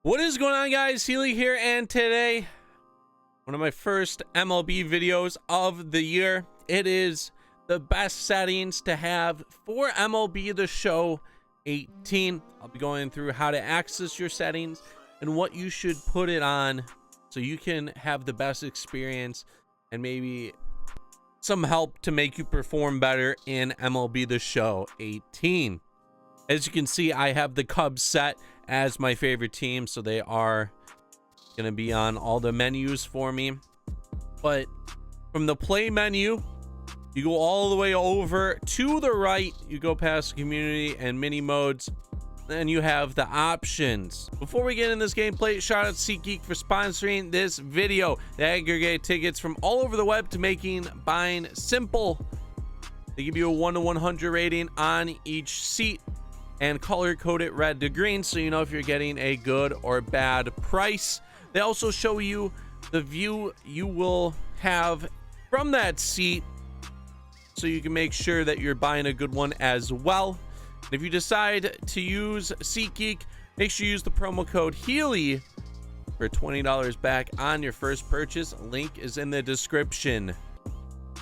What is going on, guys? Healy here, and today, one of my first MLB videos of the year. It is the best settings to have for MLB The Show 18. I'll be going through how to access your settings and what you should put it on so you can have the best experience and maybe some help to make you perform better in MLB The Show 18. As you can see, I have the Cubs set as my favorite team, so they are going to be on all the menus for me. But from the play menu, you go all the way over to the right, you go past community and mini modes, then you have the options. Before we get in this gameplay, shout out to SeatGeek for sponsoring this video. They aggregate tickets from all over the web to making buying simple. They give you a 1 to 100 rating on each seat and color code it red to green so you know if you're getting a good or bad price. They also show you the view you will have from that seat so you can make sure that you're buying a good one as well. And if you decide to use SeatGeek, make sure you use the promo code Healy for $20 back on your first purchase. Link is in the description.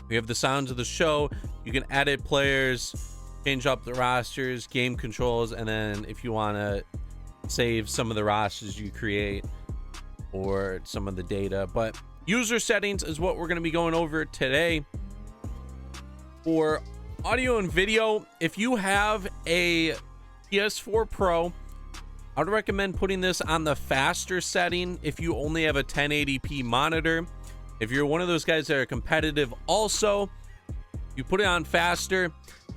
We have the sounds of the show. You can edit players, change up the rosters, game controls, and then if you want to save some of the rosters you create or some of the data. But user settings is what we're going to be going over today. For audio and video, if you have a PS4 Pro, I would recommend putting this on the faster setting if you only have a 1080p monitor. If you're one of those guys that are competitive also, you put it on faster.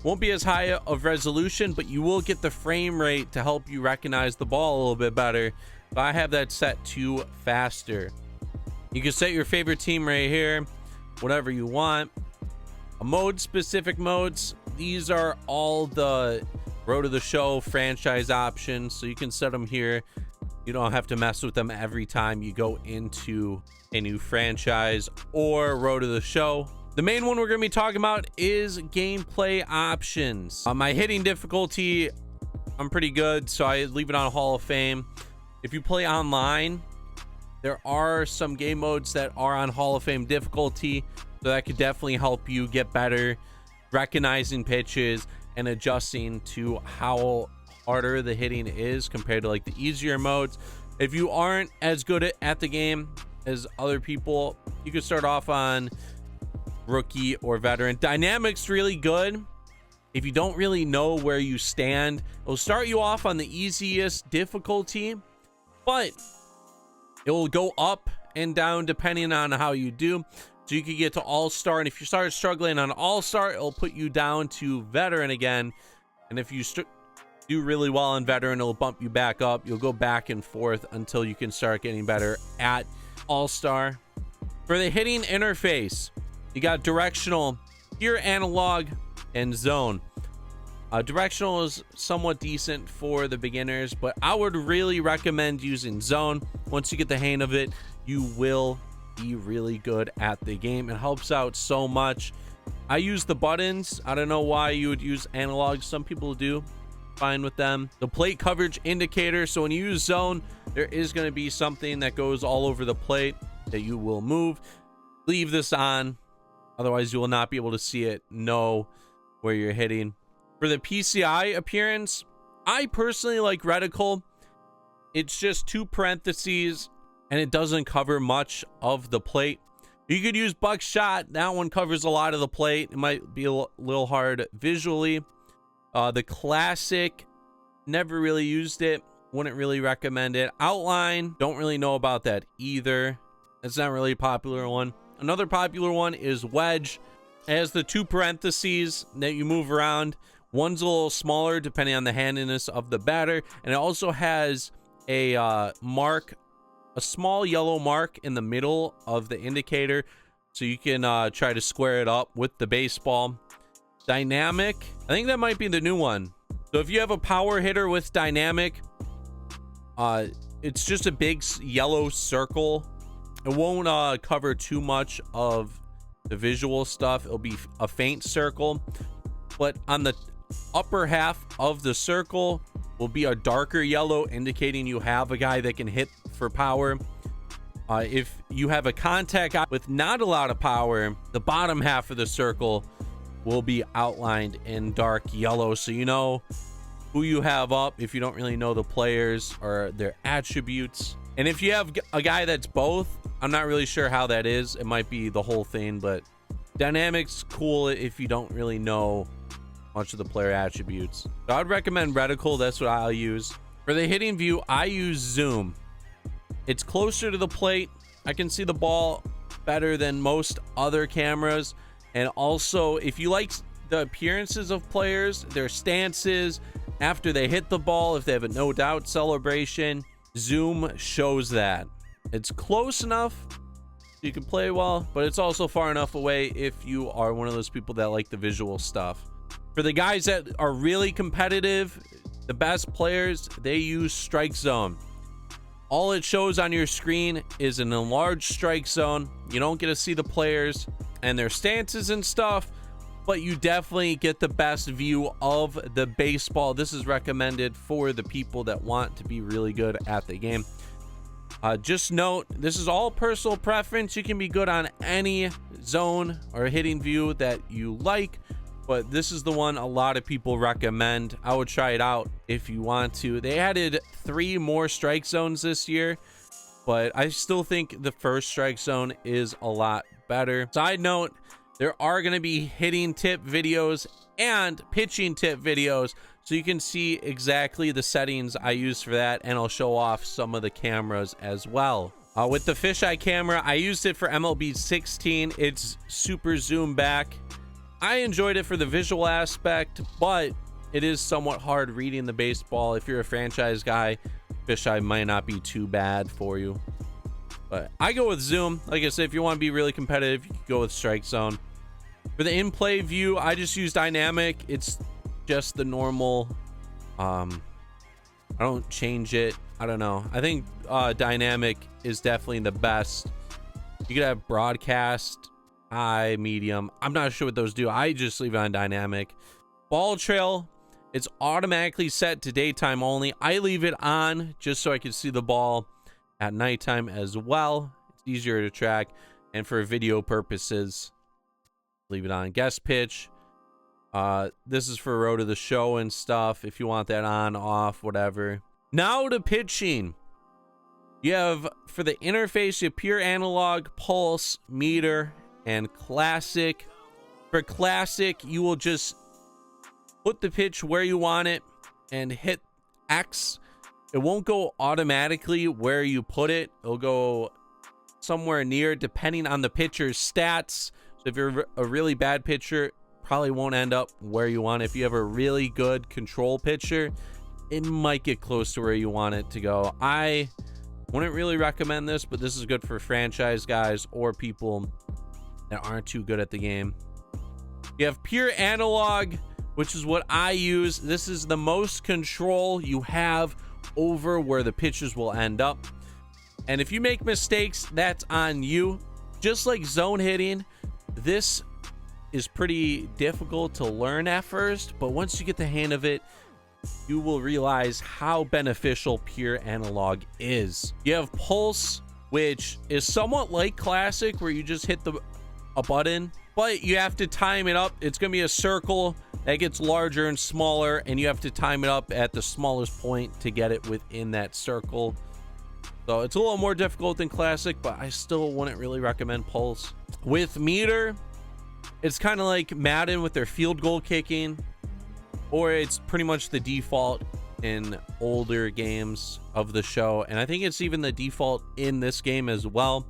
Won't be as high of resolution, but you will get the frame rate to help you recognize the ball a little bit better. But I have that set to faster. You can set your favorite team right here, whatever you want. Mode specific modes, these are all the Road to the Show franchise options, so you can set them here. You don't have to mess with them every time you go into a new franchise or Road to the Show. The main one we're going to be talking about is gameplay options. My hitting difficulty, I'm pretty good, so I leave it on Hall of Fame. If you play online, there are some game modes that are on Hall of Fame difficulty, so that could definitely help you get better recognizing pitches and adjusting to how harder the hitting is compared to like the easier modes. If you aren't as good at the game as other people, you could start off on rookie or veteran. Dynamic's really good if you don't really know where you stand. It'll start you off on the easiest difficulty, but it will go up and down depending on how you do. So you can get to all-star, and if you start struggling on all-star, it'll put you down to veteran again. And if you do really well on veteran, it'll bump you back up. You'll go back and forth until you can start getting better at all-star. For the hitting interface, you got directional, here analog, and zone. Directional is somewhat decent for the beginners, but I would really recommend using zone. Once you get the hang of it, you will be really good at the game. It helps out so much. I use the buttons. I don't know why you would use analog. Some people do. Fine with them. The plate coverage indicator. So when you use zone, there is going to be something that goes all over the plate that you will move. Leave this on. Otherwise, you will not be able to see it, know where you're hitting. For the Pci appearance, I personally like reticle. It's just 2 parentheses, and it doesn't cover much of the plate. You could use buckshot. That one covers a lot of the plate. It might be a little hard visually. The classic, never really used it. Wouldn't really recommend it. Outline, don't really know about that either. It's not really a popular one. Another popular one is Wedge. It has the 2 parentheses that you move around. One's a little smaller depending on the handiness of the batter, and it also has a mark, a small yellow mark in the middle of the indicator, so you can try to square it up with the baseball. Dynamic, I think that might be the new one. So if you have a power hitter with dynamic, it's just a big yellow circle. It won't cover too much of the visual stuff. It'll be a faint circle, but on the upper half of the circle will be a darker yellow, indicating you have a guy that can hit for power. If you have a contact guy with not a lot of power, the bottom half of the circle will be outlined in dark yellow, so you know who you have up if you don't really know the players or their attributes. And if you have a guy that's both, I'm not really sure how that is. It might be the whole thing, but dynamics cool if you don't really know much of the player attributes. So I'd recommend reticle. That's what I'll use. For the hitting view, I use zoom. It's closer to the plate. I can see the ball better than most other cameras. And also, if you like the appearances of players, their stances after they hit the ball, if they have a no doubt celebration, zoom shows that. It's close enough so you can play well, but it's also far enough away if you are one of those people that like the visual stuff. For the guys that are really competitive, the best players, they use strike zone. All it shows on your screen is an enlarged strike zone. You don't get to see the players and their stances and stuff, but you definitely get the best view of the baseball. This is recommended for the people that want to be really good at the game. Just note, this is all personal preference. You can be good on any zone or hitting view that you like, but this is the one a lot of people recommend. I would try it out if you want to. They added 3 more strike zones this year, but I still think the first strike zone is a lot better. Side note, there are going to be hitting tip videos and pitching tip videos, so you can see exactly the settings I use for that, and I'll show off some of the cameras as well. With the Fisheye Camera, I used it for MLB 16. It's super zoom back. I enjoyed it for the visual aspect, but it is somewhat hard reading the baseball. If you're a franchise guy, Fisheye might not be too bad for you. But I go with zoom. Like I said, if you want to be really competitive, you can go with strike zone. For the in-play view, I just use dynamic. It's just the normal. I don't change it. I don't know. I think dynamic is definitely the best. You could have broadcast, high, medium. I'm not sure what those do. I just leave it on dynamic. Ball trail, it's automatically set to daytime only. I leave it on just so I can see the ball at nighttime as well. It's easier to track, and for video purposes, leave it on. Guest pitch, this is for road of the show and stuff, if you want that on, off, whatever. Now to pitching. You have, for the interface, you have pure analog, pulse, meter, and classic. For classic, you will just put the pitch where you want it and hit X. It won't go automatically where you put it. It'll go somewhere near, depending on the pitcher's stats. So if you're a really bad pitcher, probably won't end up where you want it. If you have a really good control pitcher, it might get close to where you want it to go. I wouldn't really recommend this, but this is good for franchise guys or people that aren't too good at the game. You have pure analog, which is what I use. This is the most control you have over where the pitches will end up. And if you make mistakes, that's on you. Just like zone hitting, this is pretty difficult to learn at first, but once you get the hang of it, you will realize how beneficial pure analog is. You have pulse, which is somewhat like classic, where you just hit a button, but you have to time it up. It's going to be a circle that gets larger and smaller, and you have to time it up at the smallest point to get it within that circle. So it's a little more difficult than classic, but I still wouldn't really recommend pulse. With meter, it's kind of like Madden with their field goal kicking, or it's pretty much the default in older games of the show, and I think it's even the default in this game as well.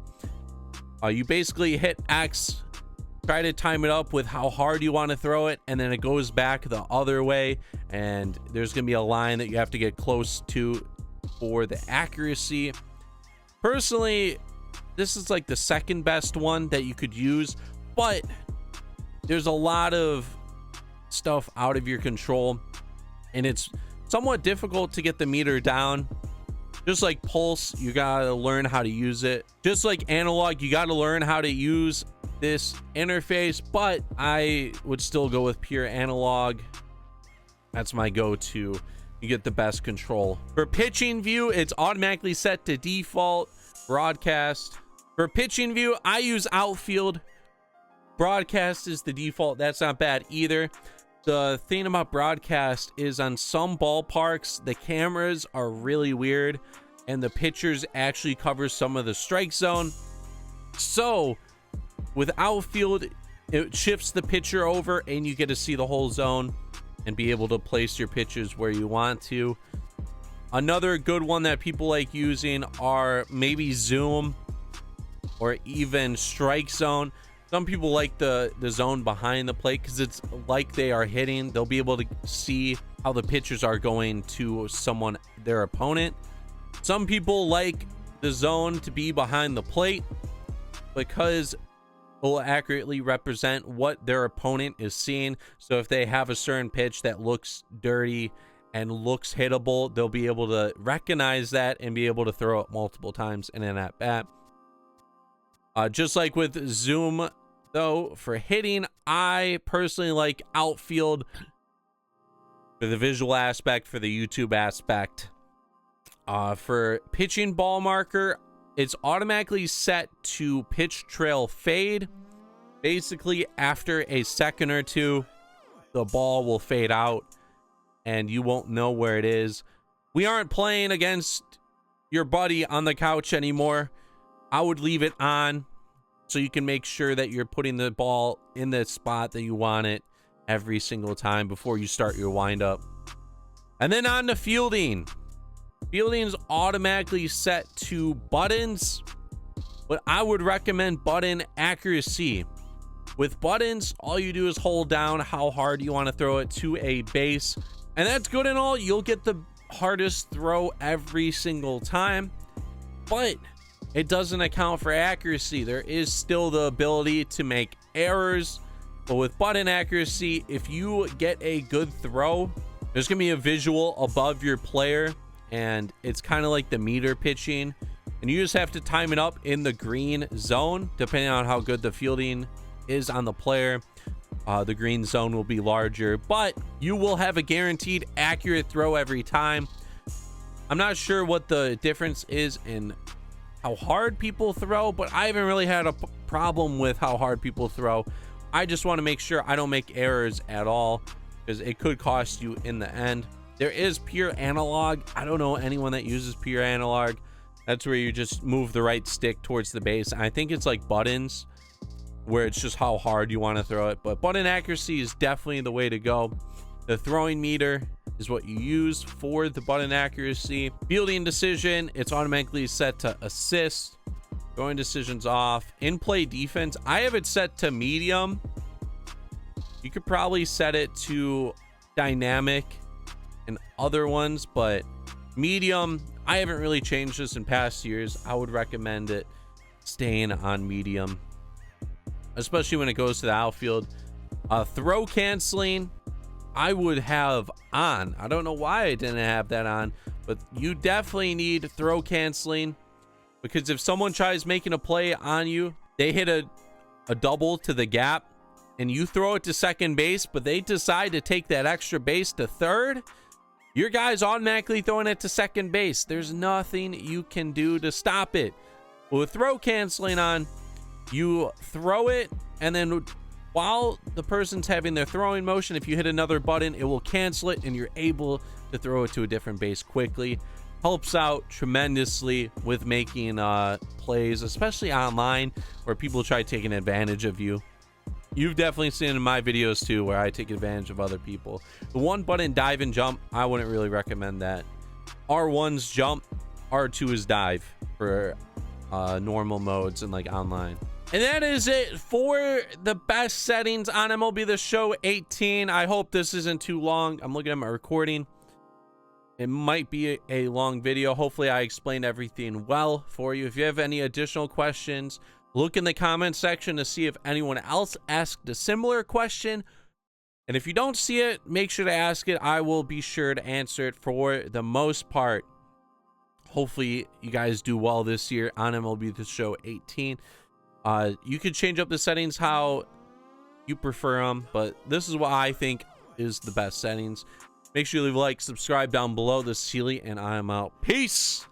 You basically hit X, try to time it up with how hard you want to throw it, and then it goes back the other way, and there's going to be a line that you have to get close to for the accuracy. Personally, this is like the second best one that you could use, but there's a lot of stuff out of your control, and it's somewhat difficult to get the meter down. Just like pulse, you gotta learn how to use it. Just like analog, you gotta learn how to use this interface, but I would still go with pure analog. That's my go-to. you get the best control. For pitching view, it's automatically set to default broadcast. For pitching view, I use outfield. Broadcast is the default. That's not bad either. The thing about broadcast is on some ballparks, the cameras are really weird and the pitchers actually cover some of the strike zone. So with outfield, it shifts the pitcher over and you get to see the whole zone and be able to place your pitches where you want to. Another good one that people like using are maybe zoom or even strike zone. Some people like the zone behind the plate because it's like they are hitting. They'll be able to see how the pitchers are going to someone, their opponent. Some people like the zone to be behind the plate because it will accurately represent what their opponent is seeing. So if they have a certain pitch that looks dirty and looks hittable, they'll be able to recognize that and be able to throw it multiple times in an at bat. Just like with zoom, though, for hitting, I personally like outfield for the visual aspect, for the YouTube aspect. For pitching ball marker, it's automatically set to pitch trail fade. Basically, after a second or two, the ball will fade out and you won't know where it is. We aren't playing against your buddy on the couch anymore. I would leave it on so you can make sure that you're putting the ball in the spot that you want it every single time before you start your windup. And then on to fielding. Fielding is automatically set to buttons, but I would recommend button accuracy. With buttons, all you do is hold down how hard you want to throw it to a base, and that's good and all. You'll get the hardest throw every single time, but it doesn't account for accuracy. There is still the ability to make errors, but with button accuracy, if you get a good throw, there's gonna be a visual above your player, and it's kind of like the meter pitching, and you just have to time it up in the green zone. Depending on how good the fielding is on the player, the green zone will be larger, but you will have a guaranteed accurate throw every time. I'm not sure what the difference is in how hard people throw, but I haven't really had a problem with how hard people throw. I just want to make sure I don't make errors at all, because it could cost you in the end. There is pure analog. I don't know anyone that uses pure analog. That's where you just move the right stick towards the base. I think it's like buttons, where it's just how hard you want to throw it. But button accuracy is definitely the way to go. The throwing meter is what you use for the button accuracy. Fielding decision, it's automatically set to assist. Throwing decisions off. In play defense, I have it set to medium. You could probably set it to dynamic and other ones, but medium, I haven't really changed this in past years. I would recommend it staying on medium, especially when it goes to the outfield. Throw canceling, I would have on. I don't know why I didn't have that on, but you definitely need throw canceling, because if someone tries making a play on you, they hit a double to the gap and you throw it to second base, but they decide to take that extra base to third, your guy's automatically throwing it to second base. There's nothing you can do to stop it. With throw canceling on, you throw it, and then while the person's having their throwing motion, if you hit another button, it will cancel it and you're able to throw it to a different base quickly. Helps out tremendously with making plays, especially online, where people try taking advantage of you. You've definitely seen in my videos too, where I take advantage of other people. The one button dive and jump, I wouldn't really recommend that. R1's jump, R2 is dive for normal modes and like online. And that is it for the best settings on MLB The Show 18. I hope this isn't too long. I'm looking at my recording. It might be a long video. Hopefully I explained everything well for you. If you have any additional questions, look in the comment section to see if anyone else asked a similar question. And if you don't see it, make sure to ask it. I will be sure to answer it for the most part. Hopefully you guys do well this year on MLB The Show 18. You could change up the settings how you prefer them, but this is what I think is the best settings. Make sure you leave a like, subscribe down below. This is Healy, and I'm out. Peace.